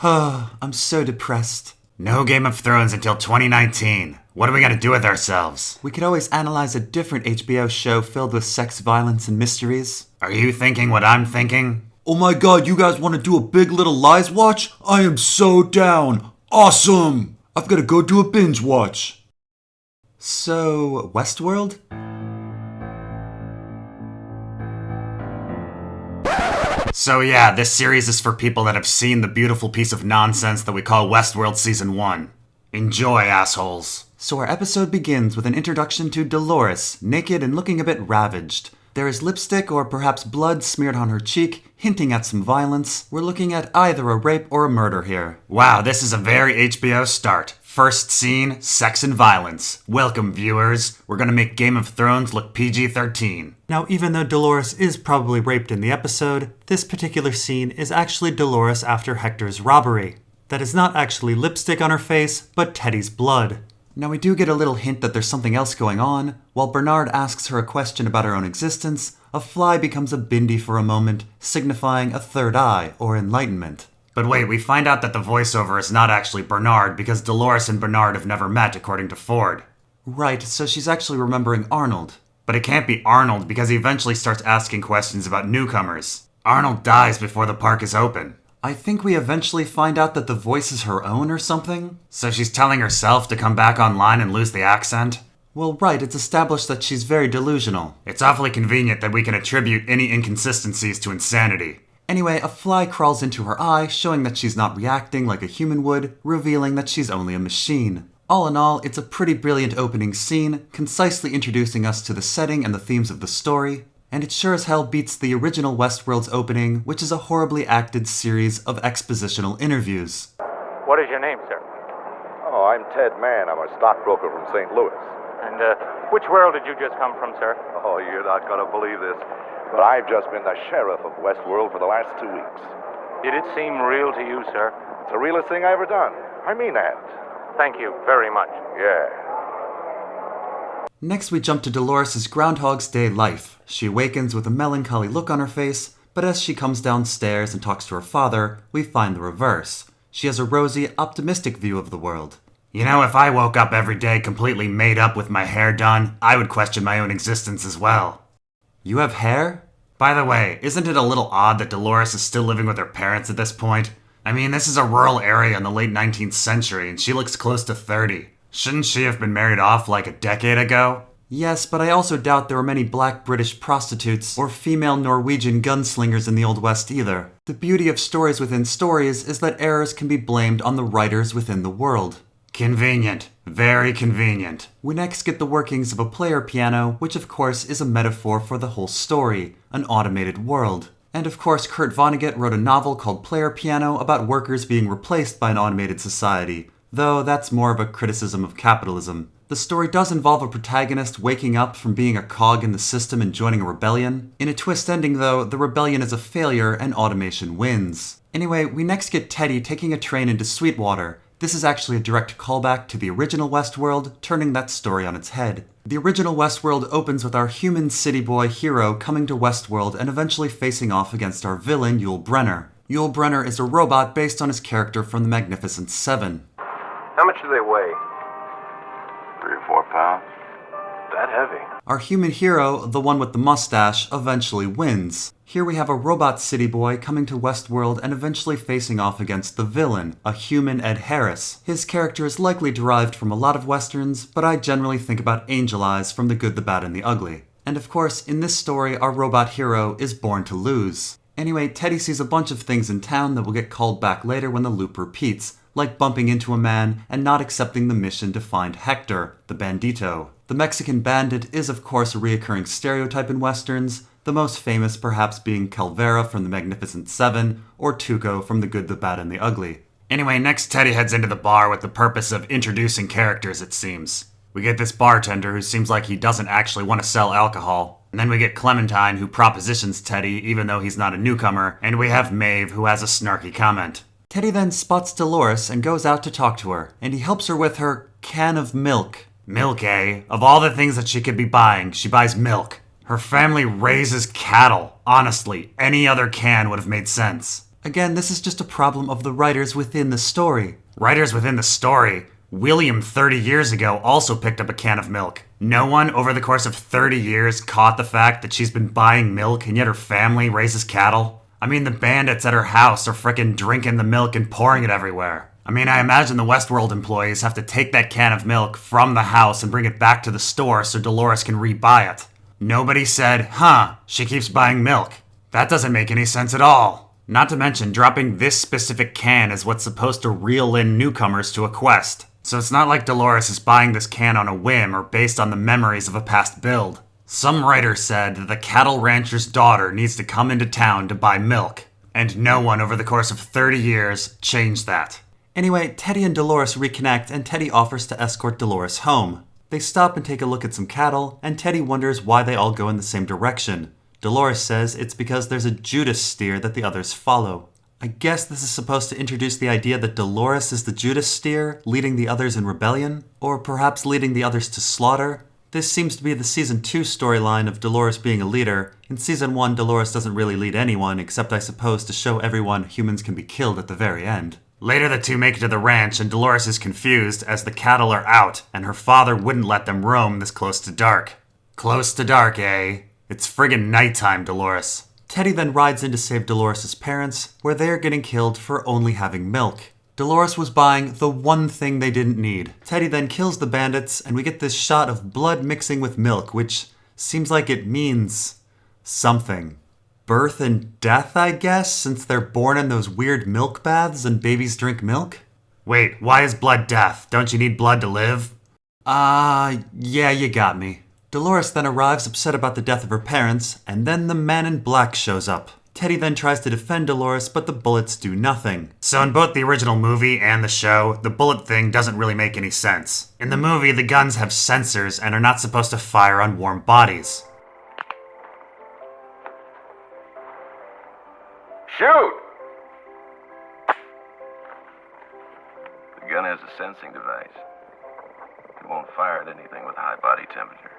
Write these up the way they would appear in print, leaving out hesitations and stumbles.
I'm so depressed. No Game of Thrones until 2019. What are we gonna do with ourselves? We could always analyze a different HBO show filled with sex, violence, and mysteries. Are you thinking what I'm thinking? Oh my god, you guys want to do a Big Little Lies watch? I am so down! Awesome! I've gotta go do a binge watch. So, Westworld? So yeah, this series is for people that have seen the beautiful piece of nonsense that we call Westworld Season 1. Enjoy, assholes. So our episode begins with an introduction to Dolores, naked and looking a bit ravaged. There is lipstick or perhaps blood smeared on her cheek, hinting at some violence. We're looking at either a rape or a murder here. Wow, this is a very HBO start. First scene, sex and violence. Welcome, viewers. We're gonna make Game of Thrones look PG-13. Now, even though Dolores is probably raped in the episode, this particular scene is actually Dolores after Hector's robbery. That is not actually lipstick on her face, but Teddy's blood. Now, we do get a little hint that there's something else going on. While Bernard asks her a question about her own existence, a fly becomes a bindi for a moment, signifying a third eye or enlightenment. But wait, we find out that the voiceover is not actually Bernard because Dolores and Bernard have never met, according to Ford. Right, so she's actually remembering Arnold. But it can't be Arnold because he eventually starts asking questions about newcomers. Arnold dies before the park is open. I think we eventually find out that the voice is her own or something. So she's telling herself to come back online and lose the accent? Well, right, it's established that she's very delusional. It's awfully convenient that we can attribute any inconsistencies to insanity. Anyway, a fly crawls into her eye, showing that she's not reacting like a human would, revealing that she's only a machine. All in all, it's a pretty brilliant opening scene, concisely introducing us to the setting and the themes of the story, and it sure as hell beats the original Westworld's opening, which is a horribly acted series of expositional interviews. What is your name, sir? Oh, I'm Ted Mann. I'm a stockbroker from St. Louis. And which world did you just come from, sir? Oh, you're not going to believe this, but I've just been the sheriff of Westworld for the last 2 weeks. Did it seem real to you, sir? It's the realest thing I ever done. I mean that. Thank you very much. Yeah. Next, we jump to Dolores' Groundhog's Day life. She awakens with a melancholy look on her face, but as she comes downstairs and talks to her father, we find the reverse. She has a rosy, optimistic view of the world. You know, if I woke up every day completely made up with my hair done, I would question my own existence as well. You have hair? By the way, isn't it a little odd that Dolores is still living with her parents at this point? I mean, this is a rural area in the late 19th century, and she looks close to 30. Shouldn't she have been married off like a decade ago? Yes, but I also doubt there were many black British prostitutes or female Norwegian gunslingers in the Old West either. The beauty of stories within stories is that errors can be blamed on the writers within the world. Convenient. Very convenient. We next get the workings of a player piano, which of course is a metaphor for the whole story, an automated world. And of course, Kurt Vonnegut wrote a novel called Player Piano about workers being replaced by an automated society, though that's more of a criticism of capitalism. The story does involve a protagonist waking up from being a cog in the system and joining a rebellion. In a twist ending though, the rebellion is a failure and automation wins. Anyway, we next get Teddy taking a train into Sweetwater. This is actually a direct callback to the original Westworld, turning that story on its head. The original Westworld opens with our human city boy hero coming to Westworld and eventually facing off against our villain, Yul Brynner. Yul Brynner is a robot based on his character from The Magnificent Seven. How much do they weigh? 3 or 4 pounds. That heavy. Our human hero, the one with the mustache, eventually wins. Here we have a robot city boy coming to Westworld and eventually facing off against the villain, a human Ed Harris. His character is likely derived from a lot of westerns, but I generally think about Angel Eyes from The Good, the Bad, and the Ugly. And of course, in this story, our robot hero is born to lose. Anyway, Teddy sees a bunch of things in town that will get called back later when the loop repeats, like bumping into a man and not accepting the mission to find Hector, the bandito. The Mexican bandit is of course a reoccurring stereotype in westerns, the most famous perhaps being Calvera from The Magnificent Seven, or Tuco from The Good, the Bad, and the Ugly. Anyway, next Teddy heads into the bar with the purpose of introducing characters, it seems. We get this bartender who seems like he doesn't actually want to sell alcohol. And then we get Clementine who propositions Teddy even though he's not a newcomer, and we have Maeve who has a snarky comment. Teddy then spots Dolores and goes out to talk to her, and he helps her with her can of milk. Milk, eh? Of all the things that she could be buying, she buys milk. Her family raises cattle. Honestly, any other can would have made sense. Again, this is just a problem of the writers within the story. Writers within the story? William 30 years ago also picked up a can of milk. No one over the course of 30 years caught the fact that she's been buying milk and yet her family raises cattle? I mean, the bandits at her house are frickin' drinking the milk and pouring it everywhere. I mean, I imagine the Westworld employees have to take that can of milk from the house and bring it back to the store so Dolores can re-buy it. Nobody said, she keeps buying milk. That doesn't make any sense at all. Not to mention, dropping this specific can is what's supposed to reel in newcomers to a quest. So it's not like Dolores is buying this can on a whim or based on the memories of a past build. Some writer said that the cattle rancher's daughter needs to come into town to buy milk. And no one over the course of 30 years changed that. Anyway, Teddy and Dolores reconnect and Teddy offers to escort Dolores home. They stop and take a look at some cattle, and Teddy wonders why they all go in the same direction. Dolores says it's because there's a Judas steer that the others follow. I guess this is supposed to introduce the idea that Dolores is the Judas steer, leading the others in rebellion, or perhaps leading the others to slaughter. This seems to be the Season 2 storyline of Dolores being a leader. In Season 1, Dolores doesn't really lead anyone, except I suppose to show everyone humans can be killed at the very end. Later, the two make it to the ranch, and Dolores is confused as the cattle are out, and her father wouldn't let them roam this close to dark. Close to dark, eh? It's friggin' nighttime, Dolores. Teddy then rides in to save Dolores' parents, where they are getting killed for only having milk. Dolores was buying the one thing they didn't need. Teddy then kills the bandits, and we get this shot of blood mixing with milk, which seems like it means something. Birth and death, I guess, since they're born in those weird milk baths and babies drink milk? Wait, why is blood death? Don't you need blood to live? Yeah, you got me. Dolores then arrives upset about the death of her parents, and then the man in black shows up. Teddy then tries to defend Dolores, but the bullets do nothing. So in both the original movie and the show, the bullet thing doesn't really make any sense. In the movie, the guns have sensors and are not supposed to fire on warm bodies. Shoot! The gun has a sensing device. It won't fire at anything with high body temperature.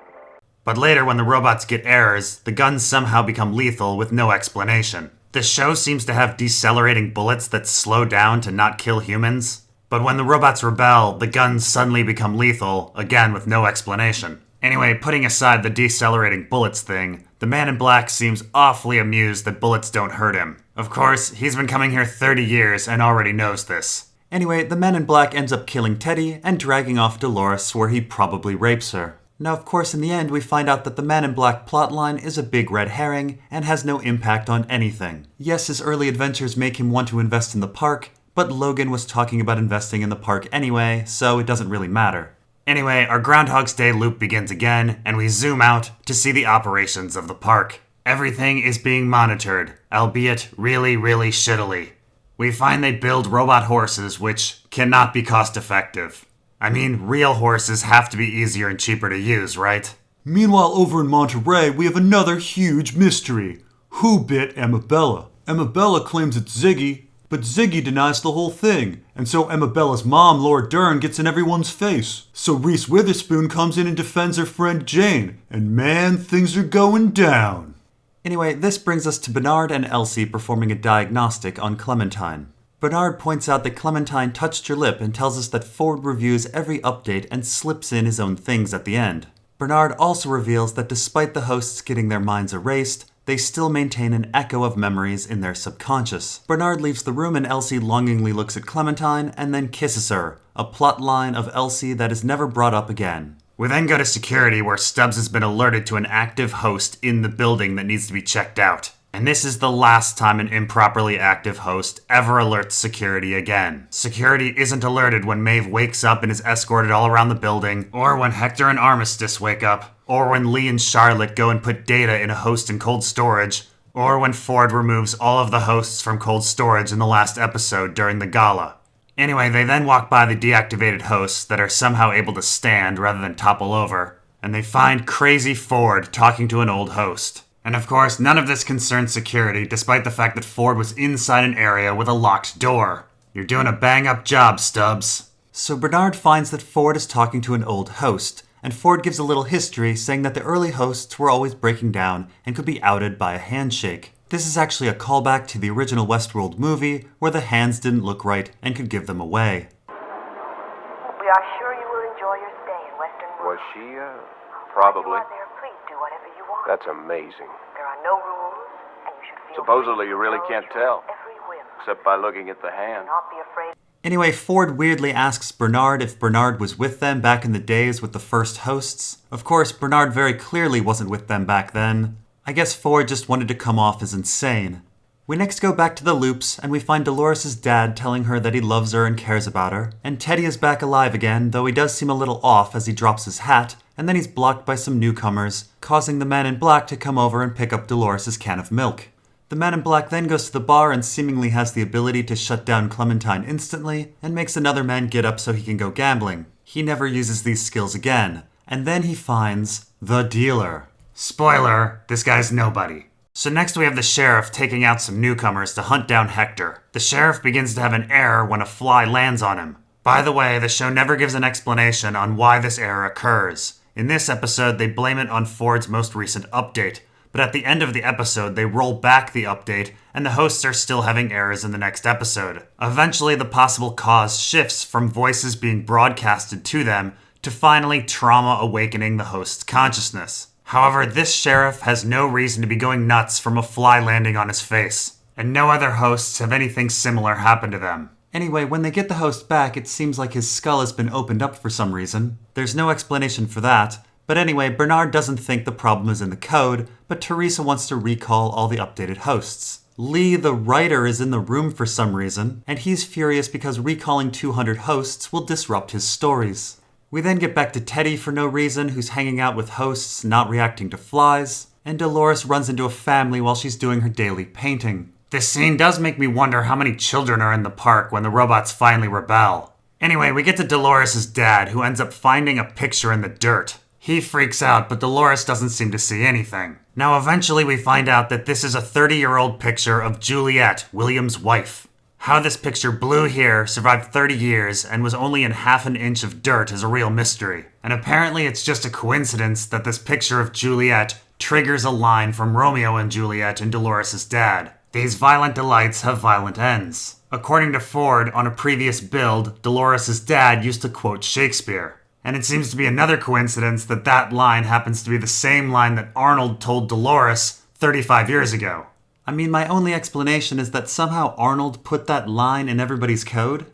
But later, when the robots get errors, the guns somehow become lethal with no explanation. The show seems to have decelerating bullets that slow down to not kill humans. But when the robots rebel, the guns suddenly become lethal, again with no explanation. Anyway, putting aside the decelerating bullets thing, the man in black seems awfully amused that bullets don't hurt him. Of course, he's been coming here 30 years and already knows this. Anyway, the man in black ends up killing Teddy and dragging off Dolores, where he probably rapes her. Now, of course, in the end, we find out that the Man in Black plotline is a big red herring and has no impact on anything. Yes, his early adventures make him want to invest in the park, but Logan was talking about investing in the park anyway, so it doesn't really matter. Anyway, our Groundhog's Day loop begins again, and we zoom out to see the operations of the park. Everything is being monitored, albeit really, really shittily. We find they build robot horses, which cannot be cost-effective. I mean, real horses have to be easier and cheaper to use, right? Meanwhile, over in Monterey, we have another huge mystery. Who bit Amabella? Amabella claims it's Ziggy, but Ziggy denies the whole thing. And so Amabella's mom, Laura Dern, gets in everyone's face. So Reese Witherspoon comes in and defends her friend Jane. And man, things are going down. Anyway, this brings us to Bernard and Elsie performing a diagnostic on Clementine. Bernard points out that Clementine touched her lip and tells us that Ford reviews every update and slips in his own things at the end. Bernard also reveals that despite the hosts getting their minds erased, they still maintain an echo of memories in their subconscious. Bernard leaves the room and Elsie longingly looks at Clementine and then kisses her, a plot line of Elsie that is never brought up again. We then go to security where Stubbs has been alerted to an active host in the building that needs to be checked out. And this is the last time an improperly active host ever alerts security again. Security isn't alerted when Maeve wakes up and is escorted all around the building, or when Hector and Armistice wake up, or when Lee and Charlotte go and put Data in a host in cold storage, or when Ford removes all of the hosts from cold storage in the last episode during the gala. Anyway, they then walk by the deactivated hosts that are somehow able to stand rather than topple over, and they find crazy Ford talking to an old host. And of course, none of this concerns security, despite the fact that Ford was inside an area with a locked door. You're doing a bang-up job, Stubbs. So Bernard finds that Ford is talking to an old host, and Ford gives a little history saying that the early hosts were always breaking down and could be outed by a handshake. This is actually a callback to the original Westworld movie, where the hands didn't look right and could give them away. We are sure you will enjoy your stay in Western World. Was she, While probably? you are there, please do whatever you want. That's amazing. There are no rules, and you should feel Supposedly free you to really indulge can't your tell. every whim. Except by looking at the hand. Do not be afraid. Anyway, Ford weirdly asks Bernard if Bernard was with them back in the days with the first hosts. Of course, Bernard very clearly wasn't with them back then. I guess Ford just wanted to come off as insane. We next go back to the loops, and we find Dolores' dad telling her that he loves her and cares about her, and Teddy is back alive again, though he does seem a little off as he drops his hat, and then he's blocked by some newcomers, causing the man in black to come over and pick up Dolores' can of milk. The man in black then goes to the bar and seemingly has the ability to shut down Clementine instantly, and makes another man get up so he can go gambling. He never uses these skills again, and then he finds the dealer. Spoiler, this guy's nobody. So next we have the sheriff taking out some newcomers to hunt down Hector. The sheriff begins to have an error when a fly lands on him. By the way, the show never gives an explanation on why this error occurs. In this episode, they blame it on Ford's most recent update. But at the end of the episode, they roll back the update, and the hosts are still having errors in the next episode. Eventually, the possible cause shifts from voices being broadcasted to them to finally trauma awakening the host's consciousness. However, this sheriff has no reason to be going nuts from a fly landing on his face, and no other hosts have anything similar happen to them. Anyway, when they get the host back, it seems like his skull has been opened up for some reason. There's no explanation for that. But anyway, Bernard doesn't think the problem is in the code, but Teresa wants to recall all the updated hosts. Lee, the writer, is in the room for some reason, and he's furious because recalling 200 hosts will disrupt his stories. We then get back to Teddy for no reason, who's hanging out with hosts, not reacting to flies, and Dolores runs into a family while she's doing her daily painting. This scene does make me wonder how many children are in the park when the robots finally rebel. Anyway, we get to Dolores' dad, who ends up finding a picture in the dirt. He freaks out, but Dolores doesn't seem to see anything. Now, eventually we find out that this is a 30-year-old picture of Juliet, William's wife. How this picture blew here, survived 30 years, and was only in half an inch of dirt is a real mystery. And apparently it's just a coincidence that this picture of Juliet triggers a line from Romeo and Juliet and Dolores' dad. These violent delights have violent ends. According to Ford, on a previous build, Dolores' dad used to quote Shakespeare. And it seems to be another coincidence that that line happens to be the same line that Arnold told Dolores 35 years ago. I mean, my only explanation is that somehow Arnold put that line in everybody's code?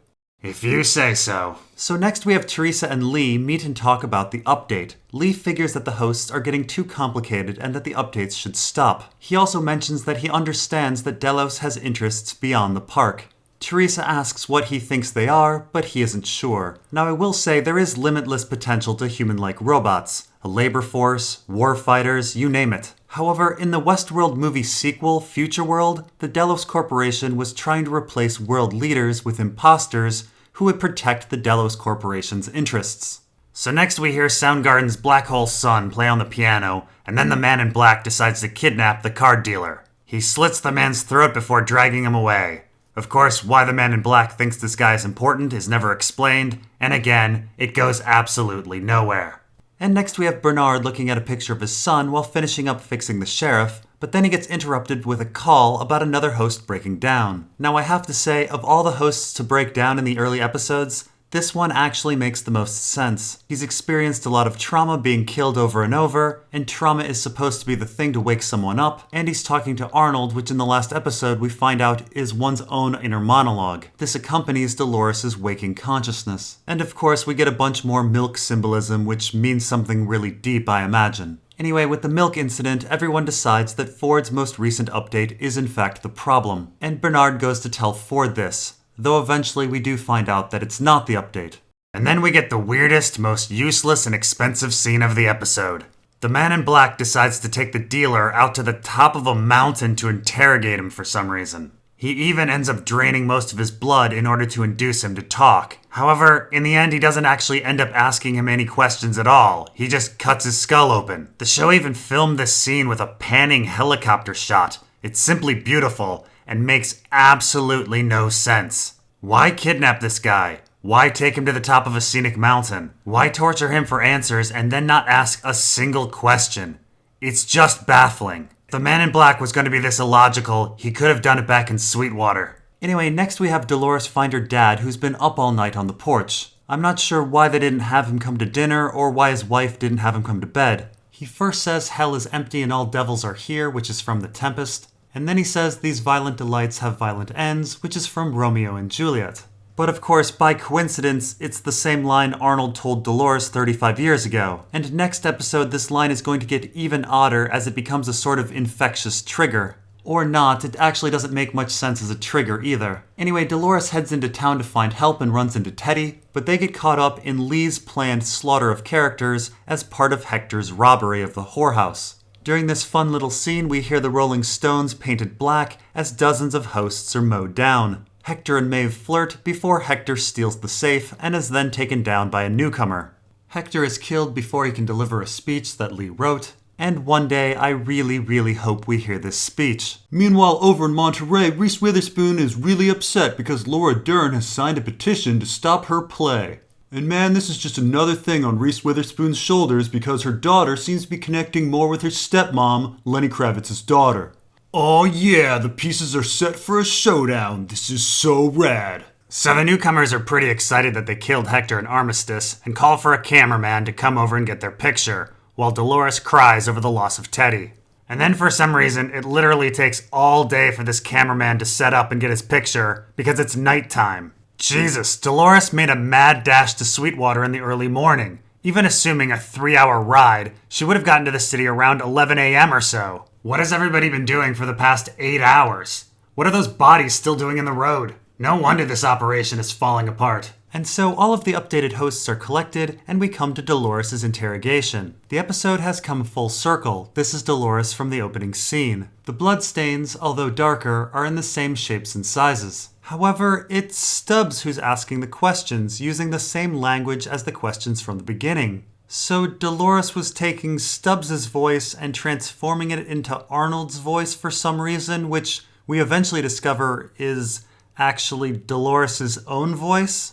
If you say so. So next we have Teresa and Lee meet and talk about the update. Lee figures that the hosts are getting too complicated and that the updates should stop. He also mentions that he understands that Delos has interests beyond the park. Teresa asks what he thinks they are, but he isn't sure. Now I will say there is limitless potential to human-like robots. A labor force, war fighters, you name it. However, in the Westworld movie sequel, Future World, the Delos Corporation was trying to replace world leaders with imposters who would protect the Delos Corporation's interests. So next we hear Soundgarden's Black Hole Sun play on the piano, and then the man in black decides to kidnap the card dealer. He slits the man's throat before dragging him away. Of course, why the man in black thinks this guy is important is never explained, and again, it goes absolutely nowhere. And next we have Bernard looking at a picture of his son while finishing up fixing the sheriff, but then he gets interrupted with a call about another host breaking down. Now I have to say, of all the hosts to break down in the early episodes, this one actually makes the most sense. He's experienced a lot of trauma being killed over and over, and trauma is supposed to be the thing to wake someone up, and he's talking to Arnold, which in the last episode we find out is one's own inner monologue. This accompanies Dolores' waking consciousness. And of course we get a bunch more milk symbolism, which means something really deep, I imagine. Anyway, with the milk incident, everyone decides that Ford's most recent update is in fact the problem, and Bernard goes to tell Ford this. Though eventually we do find out that it's not the update. And then we get the weirdest, most useless and expensive scene of the episode. The man in black decides to take the dealer out to the top of a mountain to interrogate him for some reason. He even ends up draining most of his blood in order to induce him to talk. However, in the end he doesn't actually end up asking him any questions at all. He just cuts his skull open. The show even filmed this scene with a panning helicopter shot. It's simply beautiful and makes absolutely no sense. Why kidnap this guy? Why take him to the top of a scenic mountain? Why torture him for answers and then not ask a single question? It's just baffling. the man in black was going to be this illogical, he could have done it back in Sweetwater. Anyway, next we have Dolores find her dad, who's been up all night on the porch. I'm not sure why they didn't have him come to dinner or why his wife didn't have him come to bed. He first says hell is empty and all devils are here, which is from The Tempest. And then he says these violent delights have violent ends, which is from Romeo and Juliet. But of course, by coincidence, it's the same line Arnold told Dolores 35 years ago. And next episode, this line is going to get even odder as it becomes a sort of infectious trigger. Or not, it actually doesn't make much sense as a trigger either. Anyway, Dolores heads into town to find help and runs into Teddy, but they get caught up in Lee's planned slaughter of characters as part of Hector's robbery of the whorehouse. During this fun little scene, we hear the Rolling Stones painted black as dozens of hosts are mowed down. Hector and Maeve flirt before Hector steals the safe and is then taken down by a newcomer. Hector is killed before he can deliver a speech that Lee wrote, and one day I really hope we hear this speech. Meanwhile, over in Monterey, Reese Witherspoon is really upset because Laura Dern has signed a petition to stop her play. And man, this is just another thing on Reese Witherspoon's shoulders because her daughter seems to be connecting more with her stepmom, Lenny Kravitz's daughter. Oh yeah, the pieces are set for a showdown. This is so rad. So the newcomers are pretty excited that they killed Hector in Armistice and call for a cameraman to come over and get their picture, while Dolores cries over the loss of Teddy. And then for some reason, it literally takes all day for this cameraman to set up and get his picture because it's nighttime. Jesus, Dolores made a mad dash to Sweetwater in the early morning. Even assuming a 3-hour ride, she would have gotten to the city around 11 a.m. or so. What has everybody been doing for the past 8 hours? What are those bodies still doing in the road? No wonder this operation is falling apart. And so all of the updated hosts are collected, and we come to Dolores' interrogation. The episode has come full circle. This is Dolores from the opening scene. The bloodstains, although darker, are in the same shapes and sizes. However, it's Stubbs who's asking the questions, using the same language as the questions from the beginning. So Dolores was taking Stubbs' voice and transforming it into Arnold's voice for some reason, which we eventually discover is actually Dolores' own voice?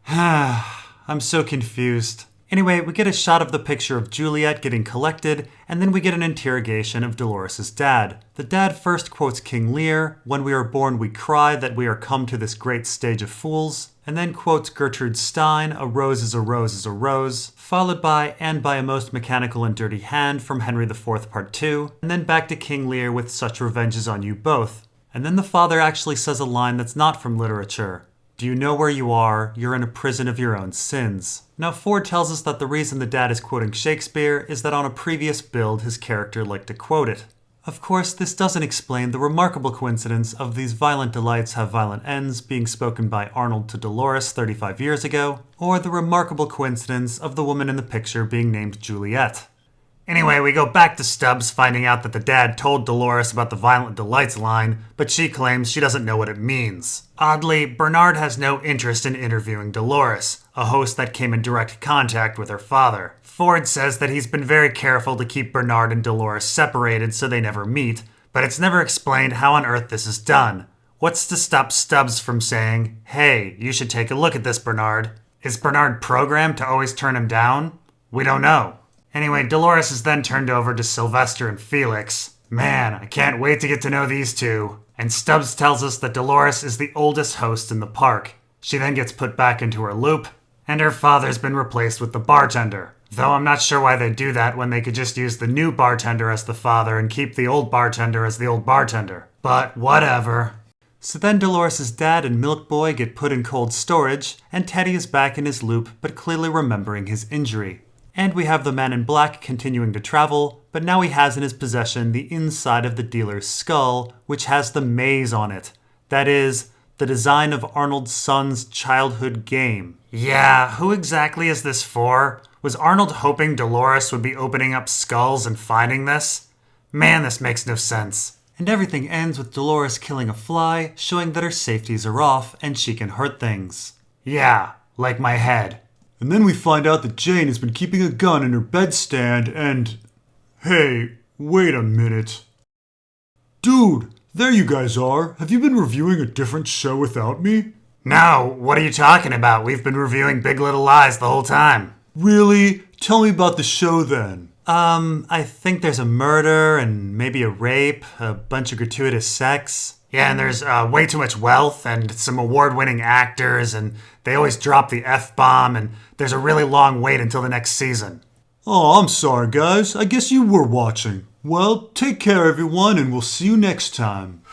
I'm so confused. Anyway, we get a shot of the picture of Juliet getting collected, and then we get an interrogation of Dolores' dad. The dad first quotes King Lear, "When we are born we cry that we are come to this great stage of fools," and then quotes Gertrude Stein, "A rose is a rose is a rose," followed by "And by a most mechanical and dirty hand" from Henry IV Part 2, and then back to King Lear with "Such revenge is on you both." And then the father actually says a line that's not from literature. "Do you know where you are? You're in a prison of your own sins." Now, Ford tells us that the reason the dad is quoting Shakespeare is that on a previous build, his character liked to quote it. Of course, this doesn't explain the remarkable coincidence of "these violent delights have violent ends" being spoken by Arnold to Dolores 35 years ago, or the remarkable coincidence of the woman in the picture being named Juliet. Anyway, we go back to Stubbs finding out that the dad told Dolores about the violent delights line, but she claims she doesn't know what it means. Oddly, Bernard has no interest in interviewing Dolores, a host that came in direct contact with her father. Ford says that he's been very careful to keep Bernard and Dolores separated so they never meet, but it's never explained how on earth this is done. What's to stop Stubbs from saying, "Hey, you should take a look at this, Bernard"? Is Bernard programmed to always turn him down? We don't know. Anyway, Dolores is then turned over to Sylvester and Felix. Man, I can't wait to get to know these two. And Stubbs tells us that Dolores is the oldest host in the park. She then gets put back into her loop, and her father's been replaced with the bartender. Though I'm not sure why they do that when they could just use the new bartender as the father and keep the old bartender as the old bartender. But whatever. So then Dolores' dad and Milk Boy get put in cold storage, and Teddy is back in his loop but clearly remembering his injury. And we have the man in black continuing to travel, but now he has in his possession the inside of the dealer's skull, which has the maze on it. That is, the design of Arnold's son's childhood game. Yeah, who exactly is this for? Was Arnold hoping Dolores would be opening up skulls and finding this? Man, this makes no sense. And everything ends with Dolores killing a fly, showing that her safeties are off and she can hurt things. Yeah, like my head. And then we find out that Jane has been keeping a gun in her bedstand and... Hey, wait a minute. Dude, there you guys are. Have you been reviewing a different show without me? No, what are you talking about? We've been reviewing Big Little Lies the whole time. Really? Tell me about the show then. I think there's a murder and maybe a rape, a bunch of gratuitous sex. Yeah, and there's way too much wealth and some award-winning actors, and they always drop the F-bomb, and there's a really long wait until the next season. Oh, I'm sorry, guys. I guess you were watching. Well, take care, everyone, and we'll see you next time.